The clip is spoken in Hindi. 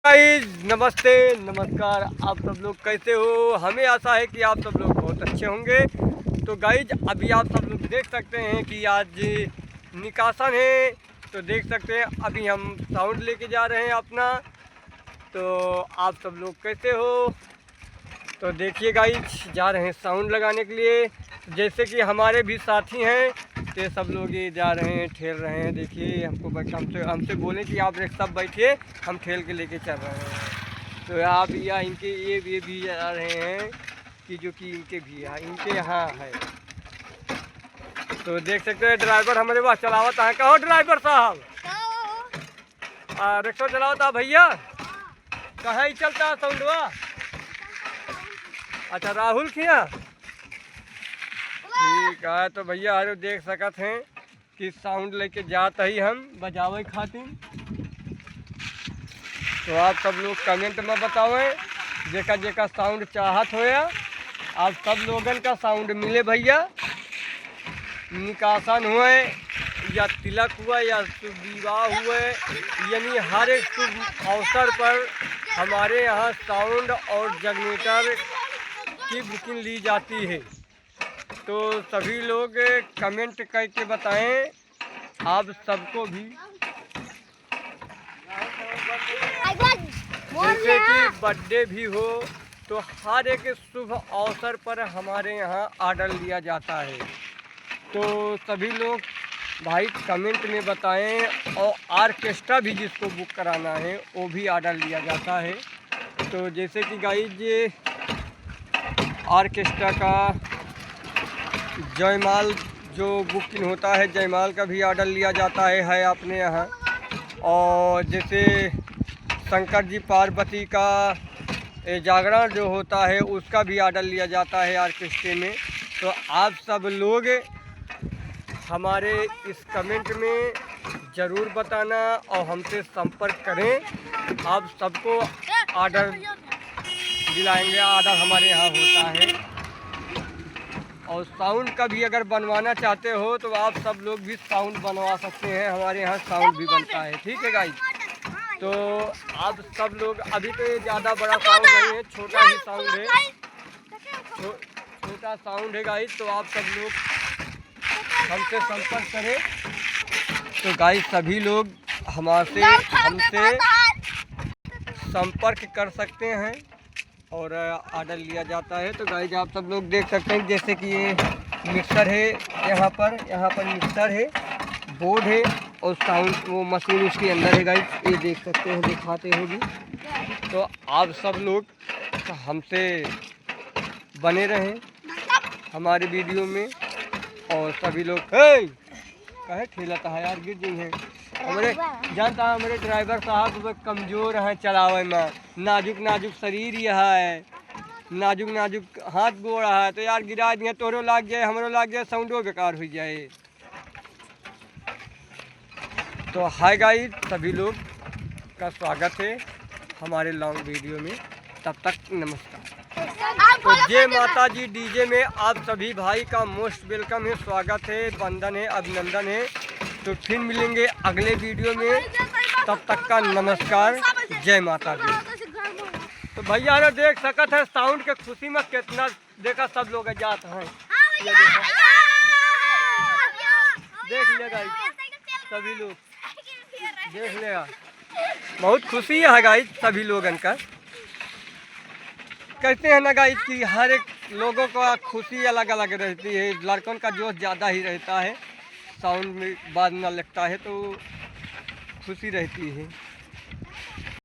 गाइस नमस्ते नमस्कार। आप सब लोग कैसे हो? हमें आशा है कि आप सब लोग बहुत अच्छे होंगे। तो गाइस अभी आप सब लोग देख सकते हैं कि आज निकासन है। तो देख सकते हैं अभी हम साउंड लेके जा रहे हैं अपना। तो आप सब लोग कैसे हो? तो देखिए गाइस जा रहे हैं साउंड लगाने के लिए। जैसे कि हमारे भी साथी हैं तो ये सब लोग ये जा रहे हैं, ठेल रहे हैं। देखिए हमसे बोले कि आप सब बैठिए, हम ठेल के लेके चल रहे हैं। तो आप या इनके ये भी जा रहे हैं कि जो कि इनके भी इनके यहाँ है। तो देख सकते हैं ड्राइवर हमारे पास चलावत है। कहो ड्राइवर साहब, रिक्शा चलावता भैया, कहाँ ही चलता है साउंडवा? अच्छा राहुल खिया, ठीक है। तो भैया अरे देख सकत हैं कि साउंड लेके जाते ही हम बजावे खातिर। तो आप सब लोग कमेंट में बतावें जेका जेका साउंड चाहत होया। आप सब लोगन का साउंड मिले भैया। निकासन हुए या तिलक हुआ या शुभ विवाह हुए, यानी हर एक शुभ अवसर पर हमारे यहाँ साउंड और जनरेटर की बुकिंग ली जाती है। तो सभी लोग कमेंट करके बताएं आप सबको भी। जैसे कि बर्थडे भी हो तो हर एक शुभ अवसर पर हमारे यहाँ ऑर्डर लिया जाता है। तो सभी लोग भाई कमेंट में बताएं। और ऑर्केस्ट्रा भी जिसको बुक कराना है वो भी ऑर्डर लिया जाता है। तो जैसे कि गाइज ऑर्केस्ट्रा का जयमाल जो बुकिंग होता है, जयमाल का भी ऑर्डर लिया जाता है अपने यहाँ। और जैसे शंकर जी पार्वती का जागरण जो होता है उसका भी ऑर्डर लिया जाता है ऑर्केस्ट्रे में। तो आप सब लोग हमारे इस कमेंट में ज़रूर बताना और हमसे संपर्क करें। आप सबको ऑर्डर दिलाएंगे, ऑर्डर हमारे यहाँ होता है। और साउंड का भी अगर बनवाना चाहते हो तो आप सब लोग भी साउंड बनवा सकते हैं, हमारे यहाँ साउंड भी बनता है। ठीक है गाइस? तो आप सब लोग अभी तो ये ज़्यादा बड़ा साउंड नहीं है, छोटा ही साउंड है, छोटा साउंड है गाइस। तो आप सब लोग हमसे संपर्क करें। तो गाइस सभी लोग हमसे संपर्क कर सकते हैं और ऑर्डर लिया जाता है। तो गाइस आप सब लोग देख सकते हैं जैसे कि ये मिक्सर है, यहाँ पर मिक्सर है, बोर्ड है और साउंड वो मशीन उसके अंदर है गाइस। ये देख सकते हैं, दिखाते हो भी। तो आप सब लोग हमसे बने रहें हमारे वीडियो में। और सभी लोग कहे ठेलता है यार, गिर गई हैं हमारे। जानता है हमारे ड्राइवर साहब कमज़ोर हैं चलावे में, नाजुक नाजुक शरीर यह है, नाजुक नाजुक हाथ गोड़ है। तो यार गिरा दिए, तोरो लाग जाए हमरो लाग जाए, साउंडो बेकार हो जाए। तो हाय गाइस, सभी लोग का स्वागत है हमारे लॉन्ग वीडियो में। तब तक नमस्कार। तो जय माता जी डीजे में आप सभी भाई का मोस्ट वेलकम है, स्वागत है, वंदन है, अभिनंदन है। तो फिर मिलेंगे अगले वीडियो में, तब तक का नमस्कार, जय माता दी। तो भैया ने देख सकत है साउंड के खुशी में कितना देखा सब लोग जाते हैं। ये देख ले गाइस, सभी लोग देख लेगा, बहुत खुशी है गाइस सभी लोगन का। कहते हैं ना गाइस कि हर एक लोगों का खुशी अलग अलग रहती है। लड़कों का जोश ज़्यादा ही रहता है, साउंड में बाद न लगता है तो खुशी रहती है।